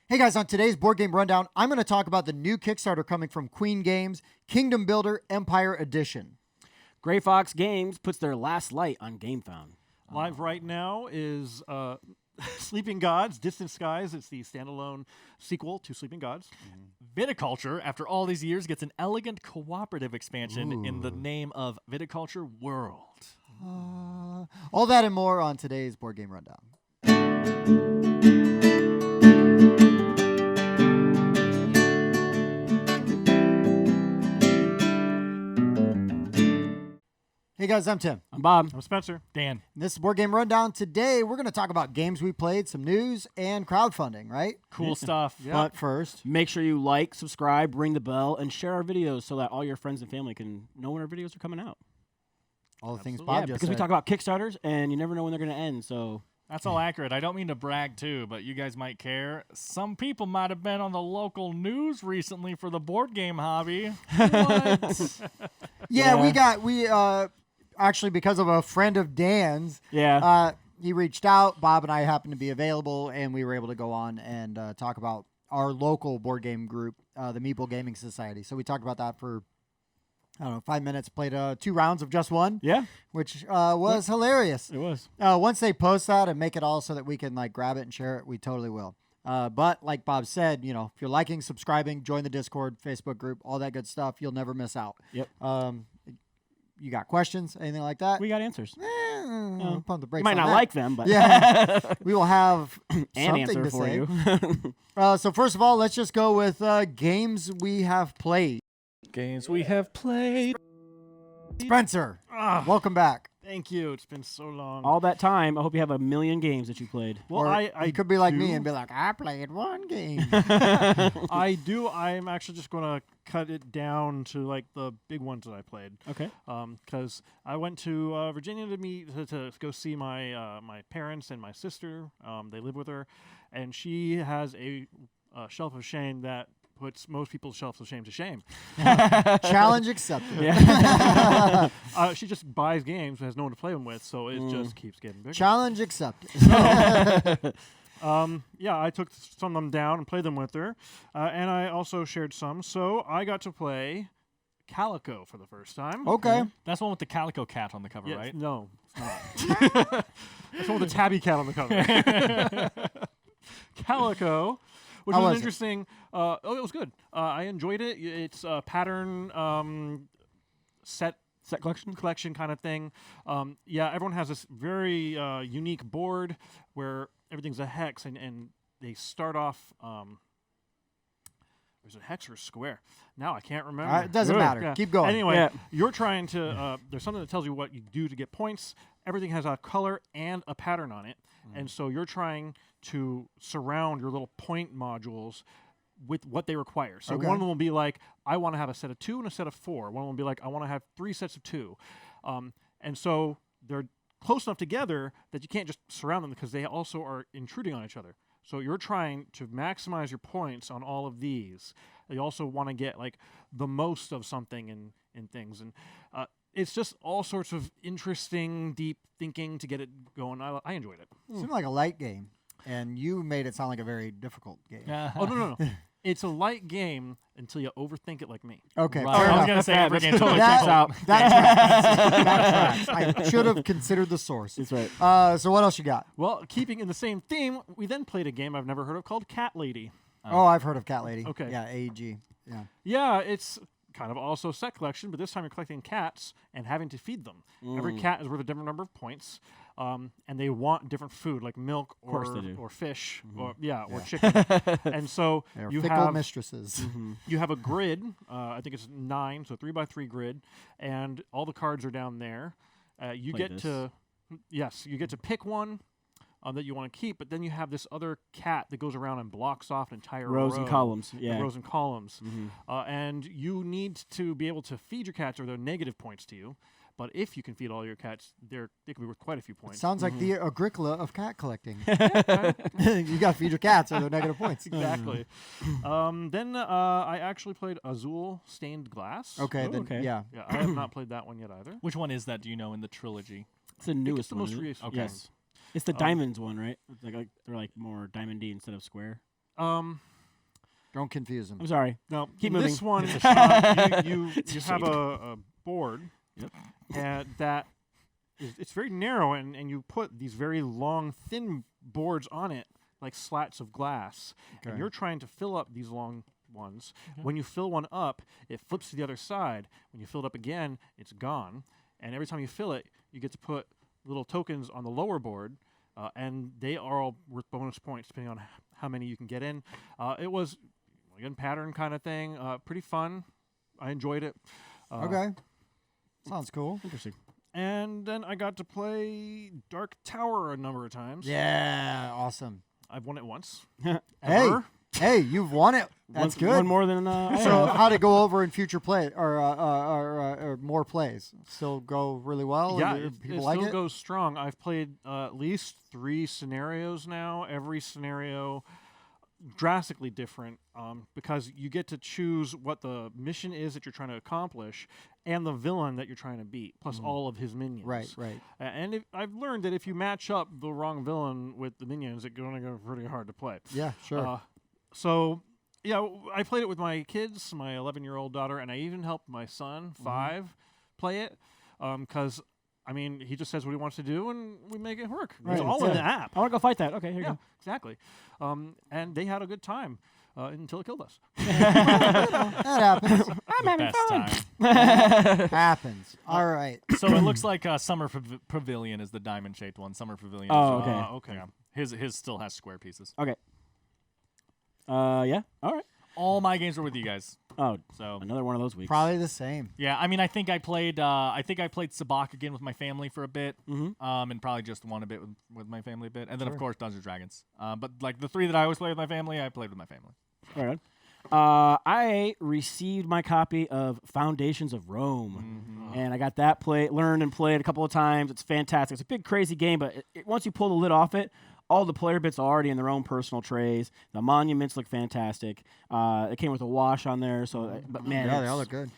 Hey guys, on today's Board Game Rundown, I'm going to talk about the new Kickstarter coming from Queen Games, Kingdom Builder Empire Edition. Grey Fox Games puts their last light on GameFound. Live right now is Sleeping Gods, Distant Skies. It's the standalone sequel to Sleeping Gods. Viticulture, after all these years, gets an elegant cooperative expansion in the name of Viticulture World. All that and more on today's Board Game Rundown. Hey guys, I'm Tim. I'm Bob. I'm Spencer. Dan. This is Board Game Rundown. Today, we're going to talk about games we played, some news, and crowdfunding, right? Cool stuff. Yeah. But first, Make sure you like, subscribe, ring the bell, and share our videos so that all your friends and family can know when our videos are coming out. all the things Absolutely. Bob just because we said. talk about Kickstarters, and you never know when they're going to end, so... That's all accurate. I don't mean to brag, too, but you guys might care. Some people might have been on the local news recently for the board game hobby. What? Yeah, actually, because of a friend of Dan's, he reached out. Bob and I happened to be available, and we were able to go on and talk about our local board game group, the Meeple Gaming Society. So we talked about that for, 5 minutes, played 2 rounds of just one, which was hilarious. It was. Once they post that and make it all so that we can grab it and share it, we totally will. But like Bob said, if you're liking, subscribing, join the Discord, Facebook group, all that good stuff, you'll never miss out. Yep. You got questions, anything like that? We got answers. Pump the You brakes might on not that. like them, but... Yeah, we will have An something answer to for say. you. So first of all, let's just go with games we have played. Games we have played. Spencer, welcome back. Thank you. It's been so long. All that time, I hope you have a million games that you played. well, Or I you could be like me do- and be like, I played one game. I do. I'm actually just going to cut it down to the big ones that I played. Okay. Because I went to Virginia to go see my my parents and my sister. They live with her, and she has a shelf of shame that puts most people's shelves of shame to shame. Challenge accepted. Yeah. She just buys games but has no one to play them with, so it just keeps getting bigger. Challenge accepted. Yeah, I took some of them down and played them with her, and I also shared some. So I got to play Calico for the first time. Okay. That's one with the Calico cat on the cover, Yeah, right? No, it's not. That's one with the tabby cat on the cover. Calico, which How was was an it? interesting. It was good. I enjoyed it. It's a pattern set collection kind of thing. Everyone has this very unique board where everything's a hex, and they start off. Is it hex or square? Now I can't remember. It doesn't Good. matter. Yeah. Keep going. Anyway, you're trying to. There's something that tells you what you do to get points. Everything has a color and a pattern on it, and so you're trying to surround your little point modules with what they require. So Okay. one of them will be like, I want to have a set of 2 and a set of 4. One will be like, I want to have 3 sets of 2. And so they're close enough together that you can't just surround them because they also are intruding on each other. So you're trying to maximize your points on all of these. You also want to get the most of something in things. And it's just all sorts of interesting, deep thinking to get it going. I enjoyed it. Seemed like a light game, and you made it sound like a very difficult game. Oh, no. It's a light game until you overthink it like me. Okay, Right. fair I was enough. going to say every game totally That- checks out. That tracks. I should have considered the source. That's right. So what else you got? Well, keeping in the same theme, we then played a game I've never heard of called Cat Lady. Oh, I've heard of Cat Lady. Okay. Yeah, AEG. Yeah. Yeah, it's kind of also set collection, but this time you're collecting cats and having to feed them. Every cat is worth a different number of points, and they want different food like milk course they do. or fish or chicken. And so They're you fickle have mistresses. you have a grid. I think it's 9, so 3x3 grid, and all the cards are down there. You Play get to pick one that you want to keep, but then you have this other cat that goes around and blocks off an entire Rows row. and columns. Yeah. Rows and columns. And you need to be able to feed your cats or they're negative points to you. But if you can feed all your cats, they can be worth quite a few points. Sounds like the Agricola of cat collecting. You got to feed your cats or they're negative points. Exactly. Then I actually played Azul Stained Glass. Okay, Oh, then okay. yeah. Yeah, I have not played that one yet either. Which one is that, do you know, in the trilogy? It's the I think newest it's the one. most isn't it? recent Okay. one. Yes. It's the diamonds one, right? They're more diamondy instead of square. Don't confuse them. I'm sorry. No, Keep moving. This one, you have a board, and that it's very narrow, and you put these very long, thin boards on it, like slats of glass, and you're trying to fill up these long ones. When you fill one up, it flips to the other side. When you fill it up again, it's gone. And every time you fill it, you get to put little tokens on the lower board, and they are all worth bonus points depending on how many you can get in. It was again pattern kind of thing, pretty fun. I enjoyed it. Okay, sounds cool. Interesting. And then I got to play Dark Tower a number of times. Yeah, awesome. I've won it once. Hey, you've won it. That's good. One more than So how'd it go over in future play or more plays? Still go really well? Yeah, Or it people like still it? goes strong. I've played at least 3 scenarios now. Every scenario drastically different because you get to choose what the mission is that you're trying to accomplish and the villain that you're trying to beat, plus all of his minions. Right. And I've learned that if you match up the wrong villain with the minions, it's going to go pretty hard to play. Yeah, sure. So, yeah, I played it with my kids, my 11-year-old daughter, and I even helped my son, 5, play it because, I mean, he just says what he wants to do, and we make it work. Right, It's all in the app. I want to go fight that. Okay, here you Yeah, go. exactly. And they had a good time until it killed us. That happens. I'm having Best fun. time. Happens. All right. So it looks like Summer Pavilion is the diamond-shaped one. Summer Pavilion. Oh, is, okay. Okay. Yeah. His still has square pieces. Okay. Yeah. All right. All my games were with you guys. Oh, So another one of those weeks. Probably the same. yeah, I mean, I think I played Sabak again with my family for a bit, and probably just won a bit with my family a bit, and then of course Dungeons and Dragons. But like the 3 that I always play with my family, I played with my family. All right. I received my copy of Foundations of Rome, and I got that learned and played a couple of times. It's fantastic. It's a big, crazy game, but once you pull the lid off it, all the player bits are already in their own personal trays. The monuments look fantastic. It came with a wash on there, so but man, Yeah, they all look good.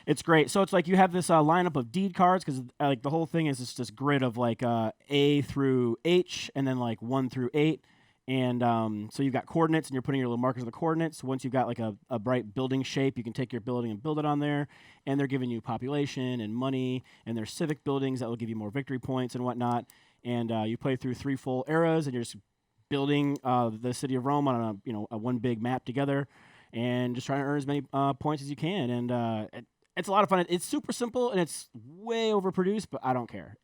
it's great. So it's like you have this lineup of deed cards because like the whole thing is just this grid of like A through H and then like 1 through 8. And so you've got coordinates, and you're putting your little markers of the coordinates. Once you've got like a bright building shape, you can take your building and build it on there. And they're giving you population and money, and there's civic buildings that will give you more victory points and whatnot. And you play through 3 full eras, and you're just building the city of Rome on a one big map together, and just trying to earn as many points as you can. And it's a lot of fun. It's super simple, and it's way overproduced, but I don't care.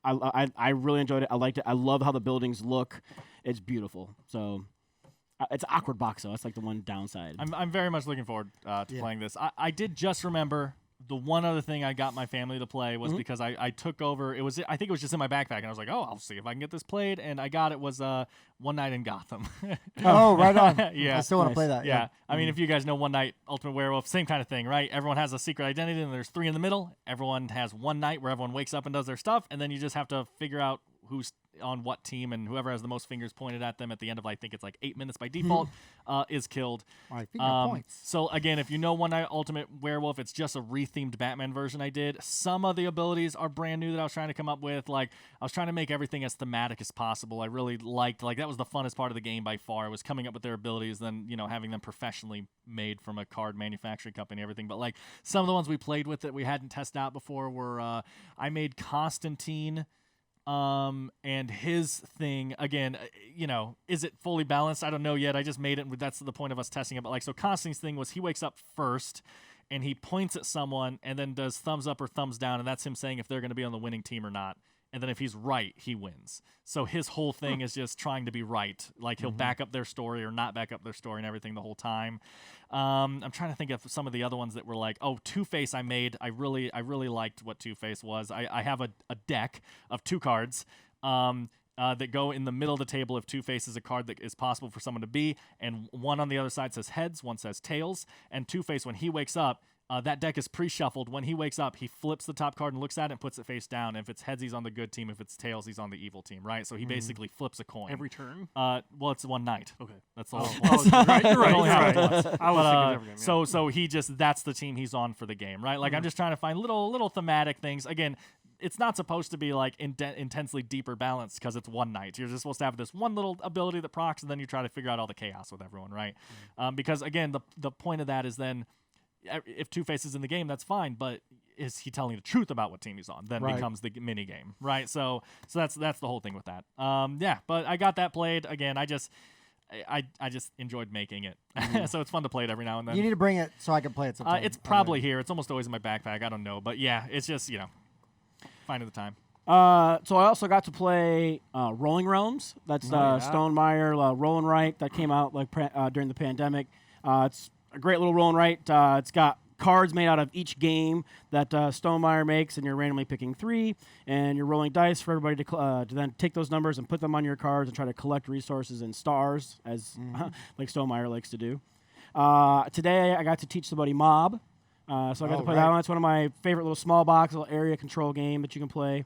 I really enjoyed it. I liked it. I love how the buildings look. It's beautiful. So it's an awkward box, though. That's like the one downside. I'm very much looking forward to playing this. I did just remember the one other thing I got my family to play was because I took over. I think it was just in my backpack, and I was like, oh, I'll see if I can get this played. And I got it was One Night in Gotham. Oh, right on. Yeah. I still want to Nice. play that. Yeah. I mean, if you guys know One Night, Ultimate Werewolf, same kind of thing, right? Everyone has a secret identity, and there's 3 in the middle. Everyone has one night where everyone wakes up and does their stuff, and then you just have to figure out who's on what team, and whoever has the most fingers pointed at them at the end of, I think it's like 8 minutes by default, is killed. My finger points. So again, if you know One Night Ultimate Werewolf, it's just a rethemed Batman version I did. Some of the abilities are brand new that I was trying to come up with. Like, I was trying to make everything as thematic as possible. I really liked, like, that was the funnest part of the game by far. I was coming up with their abilities, then, having them professionally made from a card manufacturing company, everything. But, like, some of the ones we played with that we hadn't tested out before were, I made Constantine, and his thing, again, is it fully balanced? I don't know yet. I just made it. That's the point of us testing it. But so Constantine's thing was he wakes up first and he points at someone and then does thumbs up or thumbs down. And that's him saying if they're going to be on the winning team or not. And then if he's right, he wins. So his whole thing is just trying to be right. Like he'll back up their story or not back up their story and everything the whole time. I'm trying to think of some of the other ones that were like, Two-Face I made. I really liked what Two-Face was. I have a deck of 2 cards that go in the middle of the table. If Two-Face is a card that is possible for someone to be, and one on the other side says heads, one says tails. And Two-Face, when he wakes up, that deck is pre-shuffled. When he wakes up, he flips the top card and looks at it and puts it face down. If it's heads, he's on the good team. If it's tails, he's on the evil team, right? So he basically flips a coin. Every turn? Well, it's one night. Okay. That's all. You're right. You're Only right. happens once. I was thinking every game. So he just, that's the team he's on for the game, right? Like, I'm just trying to find little thematic things. Again, it's not supposed to be like intensely deeper balanced because it's one night. You're just supposed to have this one little ability that procs, and then you try to figure out all the chaos with everyone, right? Because again, the point of that is then if Two-Face is in the game, that's fine, but is he telling the truth about what team he's on? Then becomes the mini game, right? So that's the whole thing with that. Yeah, but I got that played again. I just enjoyed making it, so it's fun to play it every now and then. You need to bring it so I can play it sometime. It's probably here. It's almost always in my backpack. I don't know, but yeah, it's just finding the time. So I also got to play Rolling Realms. That's Stonemaier Roll and Write that came out like during the pandemic. It's a great little roll and write. It's got cards made out of each game that Stonemaier makes, and you're randomly picking 3, and you're rolling dice for everybody to then take those numbers and put them on your cards and try to collect resources and stars, as like Stonemaier likes to do. Today I got to teach somebody Mob, so I got to play that one. It's one of my favorite little small box, little area control game that you can play.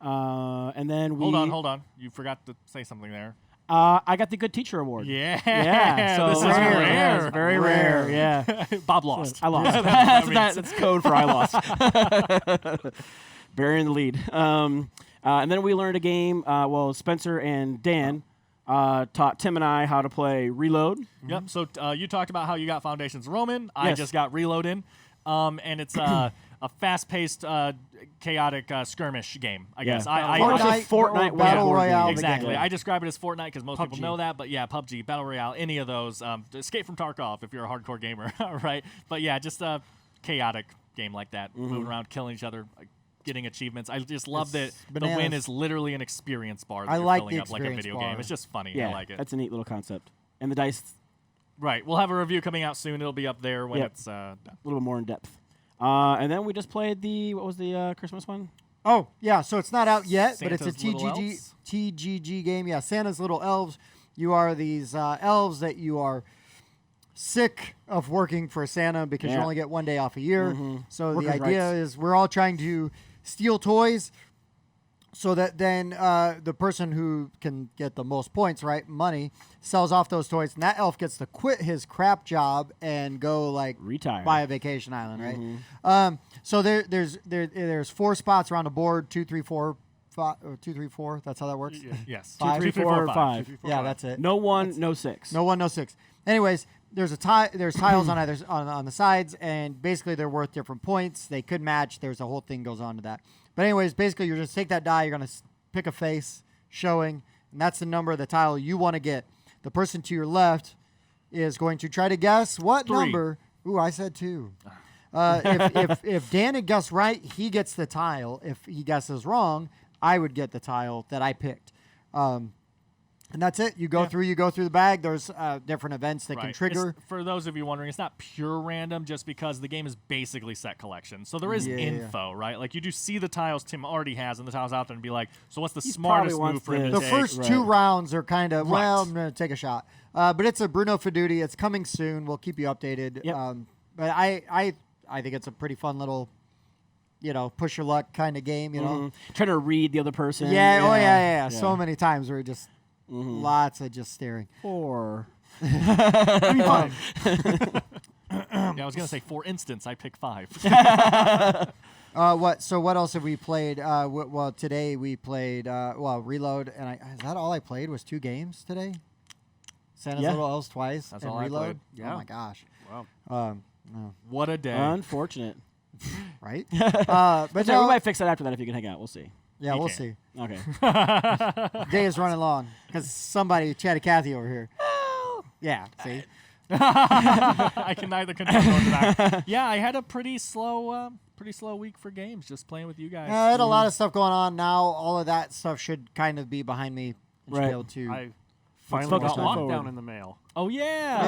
And then Hold on. You forgot to say something there. I got the Good Teacher Award. Yeah. So this is rare. Yeah, it's very rare. Yeah. Bob lost. I lost. That's code for I lost. Burying the lead. And then we learned a game. Spencer and Dan taught Tim and I how to play Reload. Yep. So you talked about how you got Foundations Roman. I just got Reload in. And it's a fast-paced, chaotic skirmish game, I guess. Fortnite Battle Royale. Exactly. I describe it as Fortnite because most people know that. But yeah, PUBG, Battle Royale, any of those. Escape from Tarkov if you're a hardcore gamer, right? But yeah, just a chaotic game like that. Moving around, killing each other, getting achievements. I just love that bananas. the win is literally an experience bar that you're filling up like a video game. It's just funny. Yeah, I like it. That's a neat little concept. And the dice... Right. We'll have a review coming out soon. It'll be up there when it's done. A little bit more in depth. And then we just played what was the Christmas one? Oh, yeah. So it's not out yet, Santa's but it's a Little Elves? TGG game. Yeah, Santa's Little Elves. You are these elves that you are sick of working for Santa because you only get one day off a year. So the idea is we're all trying to steal toys so that then the person who can get the most points, money, sells off those toys, and that elf gets to quit his crap job and go retire, buy a vacation island, right? So there's 4 spots around the board, 2, 3, 4, 5, or 2, 3, 4. That's how that works. Yes. 2, 3, 4, 5. Yeah, that's it. No 1, no 6. No 1, no 6. Anyways, there's tiles on either on the sides, and basically they're worth different points. They could match. There's a whole thing goes on to that. But anyways, basically you're just take that die. You're gonna pick a face showing, and that's the number of the tile you want to get. The person to your left is going to try to guess what 3. number. Ooh, I said 2. If Dan had guessed right, he gets the tile. If he guesses wrong, I would get the tile that I picked. And that's it. You go through the bag. There's different events that can trigger. For those of you wondering, it's not pure random just because the game is basically set collection. So there is info, right? Like you do see the tiles Tim already has and the tiles out there and be like, so what's the smartest move for him to the take? first 2 rounds are kind of, I'm going to take a shot. But it's a Bruno Feduti. It's coming soon. We'll keep you updated. Yep. But I think it's a pretty fun little, push your luck kind of game, Trying to read the other person. Yeah. So many times we're just... Lots of just staring. 4. I mean, 5. Yeah, I was going to say, for instance, I pick 5. So what else have we played? Today we played Reload, and is that all I played? Was 2 games today? Santa's Little Elves twice. That's and all Reload. I played. Yeah. Oh my gosh. Wow. What a day. Unfortunate. Right? But we might fix that after that if you can hang out. We'll see. Yeah, we'll see. Okay. Day is running long because somebody chatted Kathy over here. Yeah, see? I can neither confirm nor deny. Yeah, I had a pretty slow week for games, just playing with you guys. I had a lot of stuff going on now. All of that stuff should kind of be behind me. And should be able to. I finally got focus lockdown in the mail. Oh yeah.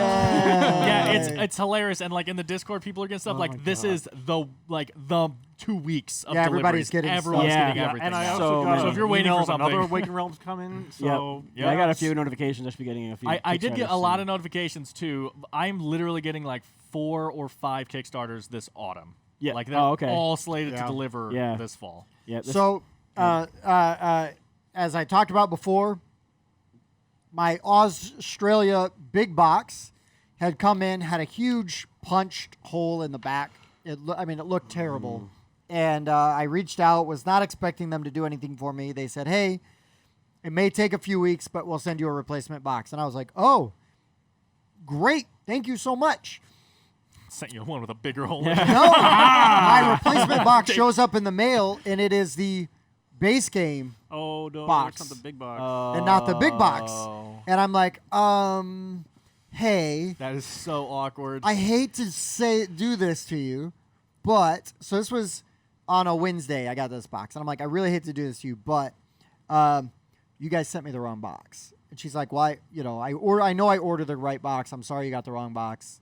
Yeah. It's hilarious, and in the Discord, people are getting stuff this is the 2 weeks of everybody's deliveries. getting Everyone's stuff. getting Yeah. everything. And I now. also got so if you're waiting for something, another Awakened Realms coming. So I got a few notifications. I should be getting a few. I did get a Kickstarters lot soon. of notifications too. I'm literally getting 4 or 5 Kickstarters this autumn. Yeah. They're all slated to deliver this fall. Yeah. So, as I talked about before, my AuZtralia big box had come in, had a huge punched hole in the back. It looked terrible. And I reached out, was not expecting them to do anything for me. They said, hey, it may take a few weeks, but we'll send you a replacement box. And I was like, oh, great. Thank you so much. Sent you one with a bigger hole in it. No, my replacement box shows up in the mail, and it is the base game Oh, no. box. It's not the big box. and not the big box. And I'm like, hey, That is so awkward. I hate to do this to you, but so this was on a Wednesday. I got this box, and I'm like, I really hate to do this to you, but you guys sent me the wrong box. And she's like, why? You know, I know I ordered the right box. I'm sorry you got the wrong box.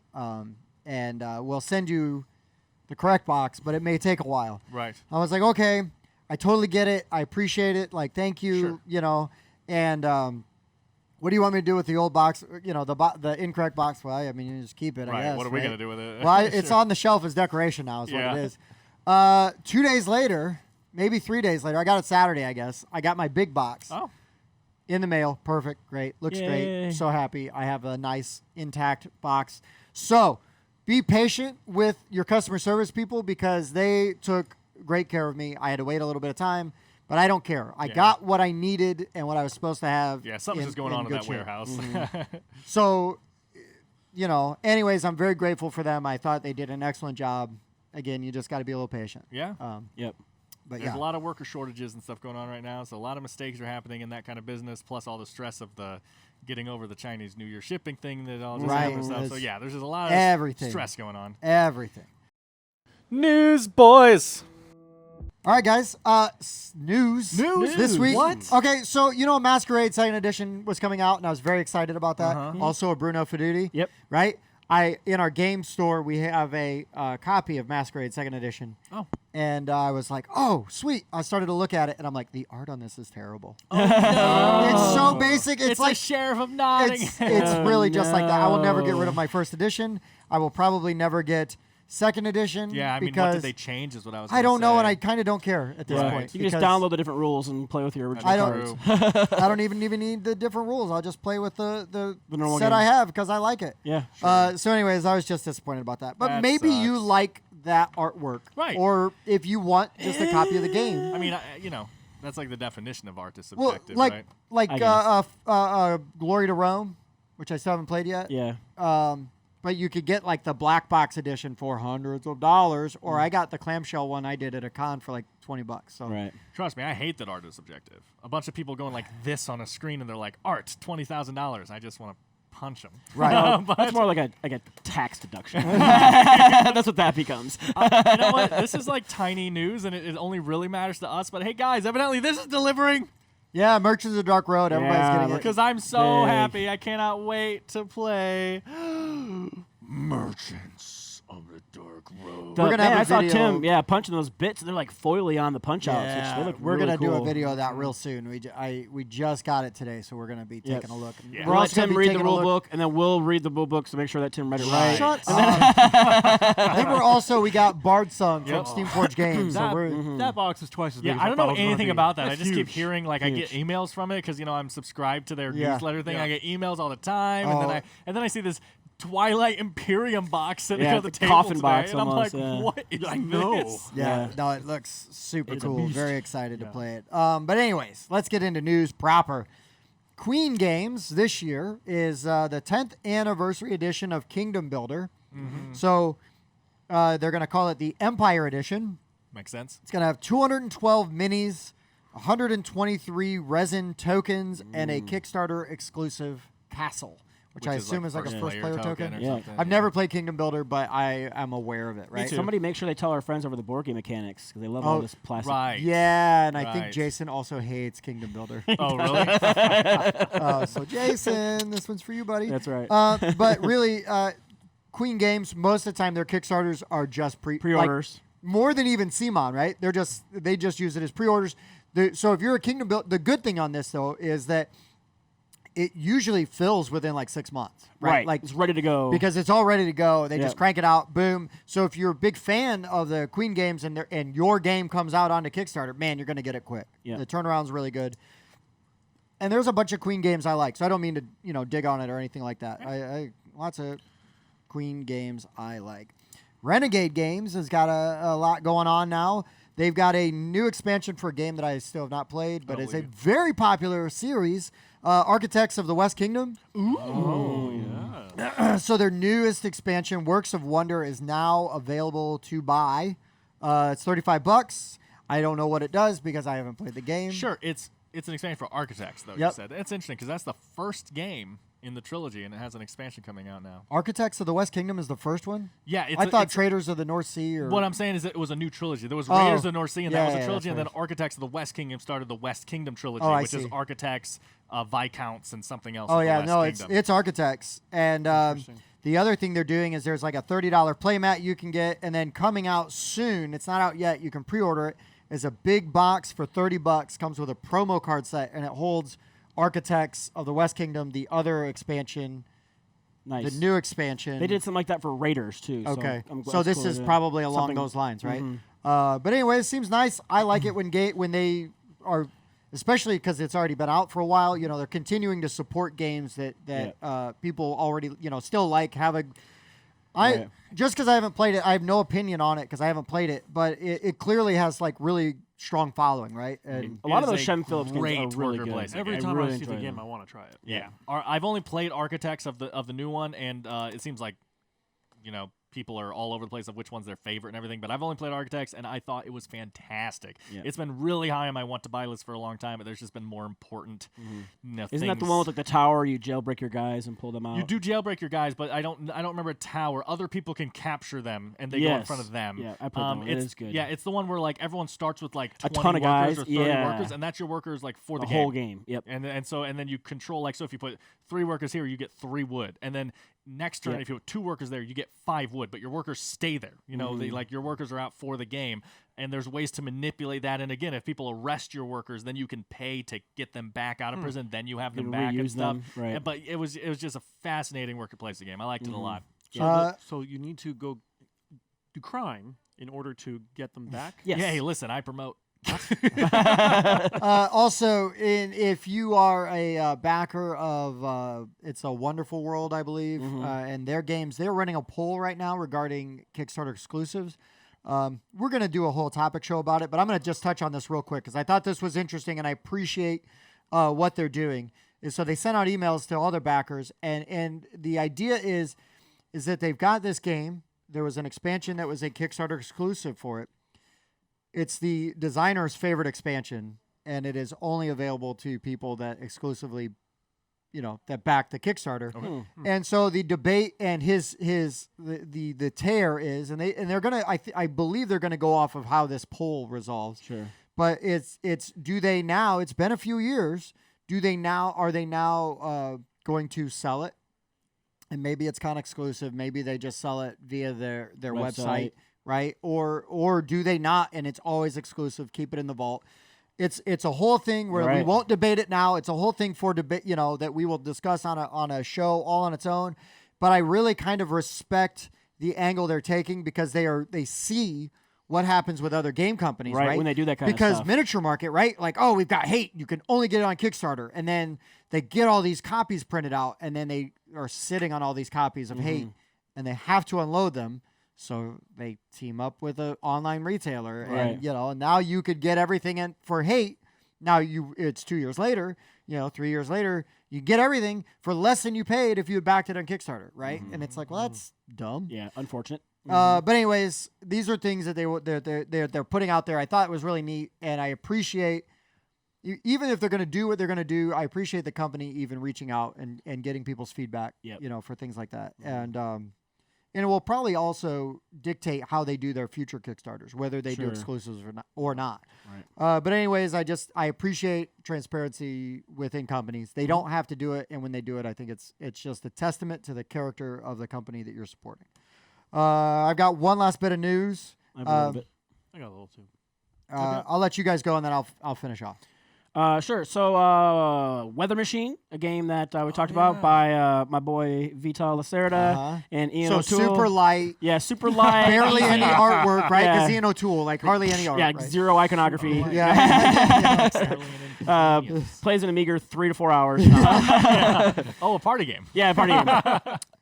And we'll send you the correct box, but it may take a while. Right. I was like, okay, I totally get it. I appreciate it. Like, thank you. Sure. You know, and what do you want me to do with the old box? You know, the incorrect box. Well, I mean, you just keep it. Right. I guess. What are we right? gonna do with it? Well, it's on the shelf as decoration now. Is what Yeah. it is. 2 days later, maybe 3 days later, I got it Saturday. I guess I got my big box. Oh. In the mail. Perfect. Great. Looks Yay. great. So happy. I have a nice intact box. So be patient with your customer service people because they took great care of me. I had to wait a little bit of time, but I don't care. I got what I needed and what I was supposed to have. Yeah, something's just going on in good that shape. warehouse. So, you know, anyways, I'm very grateful for them. I thought they did an excellent job. Again, you just got to be a little patient. Yeah. Yep. But There's yeah. a lot of worker shortages and stuff going on right now, so a lot of mistakes are happening in that kind of business, plus all the stress of the getting over the Chinese New Year shipping thing that all just Right. happened and stuff. So It's yeah, there's just a lot of everything. stress going on. Everything. News, boys. All right, guys. News this week. What? Okay, so you know, Masquerade Second Edition was coming out, and I was very excited about that. Also, a Bruno Feduti. Yep. Right. In our game store, we have a copy of Masquerade Second Edition. Oh. And I was like, oh, sweet. I started to look at it, and I'm like, the art on this is terrible. Oh. It's so basic. It's like a sheriff of Nottingham. it's really just like that. I will never get rid of my first edition. I will probably never get second edition. Yeah, I mean, because what did they change is what I was I don't know, say. and I kind of don't care at this Right. point. You can just because download the different rules and play with your original I don't- cards. I don't even need the different rules. I'll just play with the normal set game. I have because I like it. Yeah. So anyways, I was just disappointed about that. But That maybe you sucks. like that artwork. Right. Or if you want just a copy of the game. I mean, that's like the definition of art is Well, subjective, like right? like I Glory to Rome, which I still haven't played yet. Yeah. But you could get like the black box edition for hundreds of dollars, or I got the clamshell one I did at a con for like $20. So Right. Trust me, I hate that art is subjective. A bunch of people going like this on a screen and they're like, art, $20,000. I just want to punch them. Right. That's more like a tax deduction. That's what that becomes. You know what? This is like tiny news and it only really matters to us. But hey, guys, evidently this is delivering yeah, Merchants of the Dark Road. Everybody's Yeah, getting it. because I'm so Big. happy. I cannot wait to play Merchants of the Dark Road. We're gonna have I a saw video- Tim, punching those bits, and they're like foily on the punch outs. Which they look we're really gonna do a cool. video of that real soon. We just got it today, so we're gonna be Yep. taking a look. Yeah. We'll let also gonna Tim be read the taking a rule look- book, and then we'll read the rule book to make sure that Tim read it right. Shut up. Then we got Bard Song from Yep. Steamforged Games. That, so we're, that box is twice as big Yeah, as I don't thought know it was gonna anything be. about that. I That's just keep huge. hearing like I get emails from it because I'm subscribed to their Yeah. newsletter thing. Yeah. I get emails all the time, Oh. and then I see this Twilight Imperium box sitting Yeah, on the the table coffin today, box and I'm almost, like, yeah. what is I know. this? yeah, Yeah. no, it looks super It's a cool. beast. Very excited to Yeah. play it. But anyways, let's get into news proper. Queen Games this year is the 10th anniversary edition of Kingdom Builder. So they're going to call it the Empire Edition. Makes sense. It's going to have 212 minis, 123 resin tokens, and a Kickstarter exclusive castle, which I assume is like a first player token. or Yeah. something. I've never played Kingdom Builder, but I am aware of it, right? too. Somebody make sure they tell our friends over the board game mechanics because they love all Oh, this plastic. Right. Yeah, and I think Right. Jason also hates Kingdom Builder. Oh, really? So Jason, this one's for you, buddy. That's right. But really, Queen Games, most of the time their Kickstarters are just Pre-orders. like, more than even CMON, right? They just use it as pre-orders. So if you're a Kingdom Builder, the good thing on this though is that it usually fills within like 6 months, right? Like it's ready to go. because it's all ready to go. They Yep. just crank it out, boom. So if you're a big fan of the Queen Games and your game comes out onto Kickstarter, man, you're going to get it quick. Yeah. The turnaround's really good. And there's a bunch of Queen Games I like, so I don't mean to dig on it or anything like that. I lots of Queen Games I like. Renegade Games has got a lot going on now. They've got a new expansion for a game that I still have not played, but it's a very popular series, Architects of the West Kingdom. Ooh. Oh, yeah. So their newest expansion, Works of Wonder, is now available to buy. It's $35. I don't know what it does because I haven't played the game. Sure, it's an expansion for Architects, though. Yep. You said that's interesting because that's the first game in the trilogy, and it has an expansion coming out now. Architects of the West Kingdom is the first one? Yeah, I thought Traders of the North Sea. Or what I'm saying is that it was a new trilogy. There was Raiders of the North Sea, and that was a trilogy, and right. then Architects of the West Kingdom started the West Kingdom trilogy, which is Architects, Viscounts, and something else. Oh, of the yeah, West no, Kingdom. it's Architects. And the other thing they're doing is there's like a $30 playmat you can get, and then coming out soon, it's not out yet, you can pre-order it, is a big box for $30, comes with a promo card set, and it holds Architects of the West Kingdom, the other expansion, Nice. the new expansion. They did something like that for Raiders, too. Okay. So, So this is probably along those lines, right? But anyway, it seems nice. I like it when they are, especially because it's already been out for a while, you know, they're continuing to support games that people already, you know, still like, just because I haven't played it, I have no opinion on it because I haven't played it, but it clearly has like really strong following, right? And a lot of those Shem Phillips games are really good. placing. Every time I see the game, I want to try it. Yeah. I've only played Architects of the new one, and it seems like, you know, people are all over the place of which one's their favorite and everything, but I've only played Architects, and I thought it was fantastic. Yeah. It's been really high on my want-to-buy list for a long time, but there's just been more important things. Isn't that the one with like the tower? You jailbreak your guys and pull them out. You do jailbreak your guys, but I don't remember a tower. Other people can capture them, and they go in front of them. Yeah, I played that one. It is good. Yeah, it's the one where like everyone starts with like 20 a ton of workers guys or 30 workers, and that's your workers like for the game. whole game. Yep. And then you control, like, so if you put 3 workers here, you get 3 wood, and then next turn, if you put 2 workers there, you get 5 wood, but your workers stay there. You know, they like your workers are out for the game, and there's ways to manipulate that. And again, if people arrest your workers, then you can pay to get them back out of prison. Then you have them back and stuff. Right. But it was just a fascinating worker placement game. I liked it a lot. So you need to go do crime in order to get them back? Yes. Yeah, hey, listen, I promote. Also, if you are a backer of It's a Wonderful World, I believe, and their games, they're running a poll right now regarding Kickstarter exclusives. We're going to do a whole topic show about it, but I'm going to just touch on this real quick because I thought this was interesting, and I appreciate what they're doing. So they sent out emails to all their backers, and the idea is that they've got this game. There was an expansion that was a Kickstarter exclusive for it. It's the designer's favorite expansion, and it is only available to people that exclusively, you know, that back the Kickstarter. Okay. And so the debate and the tear is, and they're gonna, I believe they're gonna go off of how this poll resolves. Sure. But it's do they now? It's been a few years. Are they now going to sell it? And maybe it's kind of exclusive. Maybe they just sell it via their website. Right? Or do they not? And it's always exclusive. Keep it in the vault. It's a whole thing where we won't debate it now. It's a whole thing for debate, you know, that we will discuss on a show all on its own. But I really kind of respect the angle they're taking because they see what happens with other game companies, right? When they do that kind of because stuff. miniature market, right? Like, oh, we've got Hate. You can only get it on Kickstarter. And then they get all these copies printed out, and then they are sitting on all these copies of Hate, and they have to unload them. So they team up with an online retailer, and you know, now you could get everything in for Hate. Now it's 2 years later, you know, 3 years later, you get everything for less than you paid if you had backed it on Kickstarter, right? And it's like, well, that's dumb. Yeah, unfortunate. But anyways, these are things that they're putting out there. I thought it was really neat, and I appreciate, even if they're going to do what they're going to do, I appreciate the company even reaching out and getting people's feedback, you know, for things like that. And it will probably also dictate how they do their future Kickstarters, whether they do exclusives or not. Right. But anyways, I appreciate transparency within companies. They don't have to do it, and when they do it, I think it's just a testament to the character of the company that you're supporting. I've got one last bit of news. I have a little bit. I got a little too. I'll let you guys go, and then I'll finish off. Sure. So, Weather Machine, a game that we talked about by my boy Vital Lacerda and Ian O'Toole. Super light. Yeah, super light. Barely any artwork, right? Yeah. Because Ian O'Toole, like hardly any art. Yeah, right? zero iconography. Plays in a meager 3 to 4 hours. Oh, a party game. Yeah, a party game.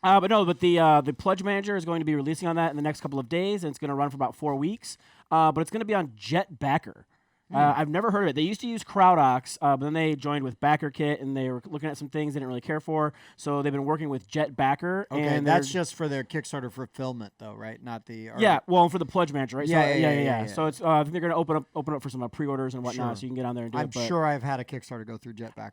But the Pledge Manager is going to be releasing on that in the next couple of days, and it's going to run for about 4 weeks. but it's going to be on Jetbacker. I've never heard of it. They used to use CrowdOx, but then they joined with BackerKit, and they were looking at some things they didn't really care for. So they've been working with Jetbacker. Okay, and that's just for their Kickstarter fulfillment, though, right? Not the yeah. Well, for the pledge manager, right? Yeah. So it's I think they're going to open up for some pre-orders and whatnot, Sure. so you can get on there and do I'm it. But sure I've had a Kickstarter go through Jetbacker.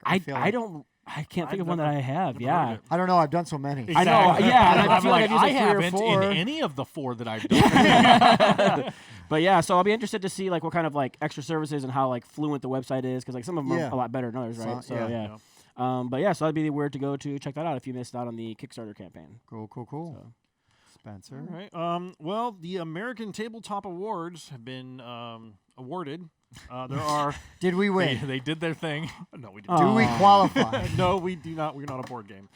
I can't think of one that I have. Yeah. I don't know. I've done so many. I know. Yeah. And I I'm feel like, like I've I used like 3 or haven't 4. in any of the 4 that I've done. But yeah, so I'll be interested to see like what kind of like extra services and how like fluent the website is, because like some of them are a lot better than others, right? So yeah. But yeah, so that'd be where to go to check that out if you missed out on the Kickstarter campaign. Cool. So. Spencer. All right. Well, the American Tabletop Awards have been awarded. There are. Did we win? They did their thing. No, we didn't. Do we qualify? No, we do not. We're not a board game.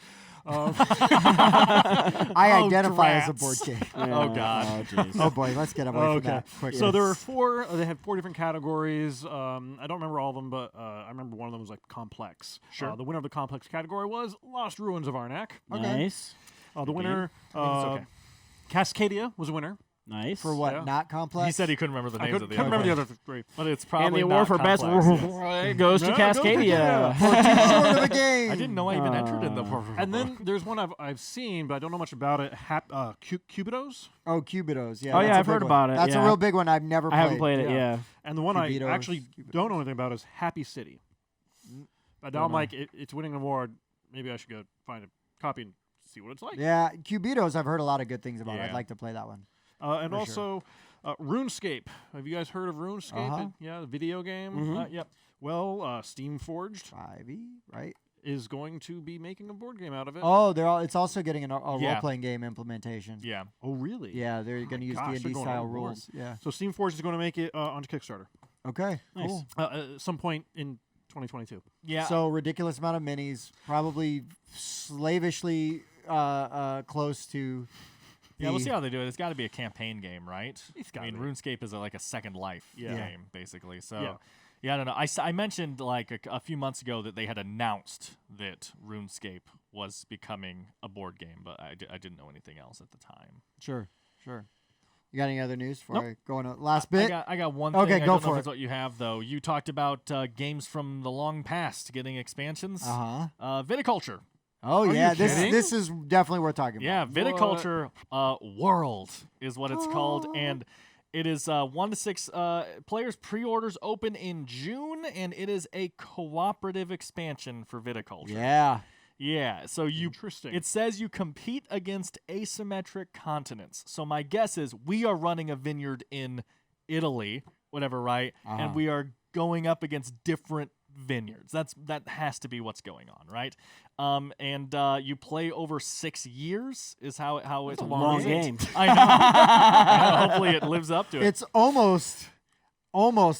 I identify as a board game. Oh God. Oh jeez. Oh boy, let's get away from that quickly. So there were 4. They had 4 different categories. I don't remember all of them, but I remember one of them was like complex. Sure. The winner of the complex category was Lost Ruins of Arnak. Nice. The winner, it's okay. Cascadia, was a winner. Nice. For what? Yeah. Not complex? He said he couldn't remember the I names couldn't of the remember other the other 3. but it's probably And the award not for best complex. goes to No, Cascadia. Too short of a game. I didn't know I even entered in the. And then there's one I've seen, but I don't know much about it. Cubitos. Oh, Cubitos. Yeah. Oh, that's yeah, a I've big heard one. about it, That's yeah. a real big one. I've never played. I haven't played it. Yeah. And the one Cubitos, I actually Cubitos. don't know anything about is Happy City. But now I'm like, it's winning an award. Maybe I should go find a copy and see what it's like. Yeah, Cubitos. I've heard a lot of good things about. Yeah. I'd like to play that one. And For also, RuneScape. Have you guys heard of RuneScape? Uh-huh. Yeah, the video game. Mhm. Yep. Well, Steamforged 5e, right? is going to be making a board game out of it. Oh, it's also getting a Yeah. role-playing game implementation. Yeah. Oh, really? Yeah, they're going to use gosh, D&D they're going style overboard. rules. Yeah. So Steamforged is going to make it onto Kickstarter Okay. Nice. Cool. at some point in 2022. Yeah. So ridiculous amount of minis, probably slavishly close to. Yeah, we'll see how they do it. It's got to be a campaign game, right? It's I gotta mean, be. RuneScape is like a Second Life Yeah. game, basically. So, Yeah. yeah, I don't know. I mentioned like a few months ago that they had announced that RuneScape was becoming a board game, but I didn't know anything else at the time. Sure. You got any other news before Nope. I go on a last bit? I got one Okay, thing. I go don't for know if it. it's what you have, though. You talked about games from the long past getting expansions. Uh-huh. Viticulture. Oh, Are yeah. you This kidding? this is definitely worth talking Yeah, about. Viticulture World is what it's called, and it is 1 to 6 players. Pre-orders open in June, and it is a cooperative expansion for Viticulture. Yeah. Yeah, so Interesting. it says you compete against asymmetric continents. So my guess is we are running a vineyard in Italy, whatever, right? Uh-huh. And we are going up against different vineyards. That has to be what's going on, right? And you play over 6 years is how it's a long is. game. I know. I know. Hopefully it lives up to it. It's almost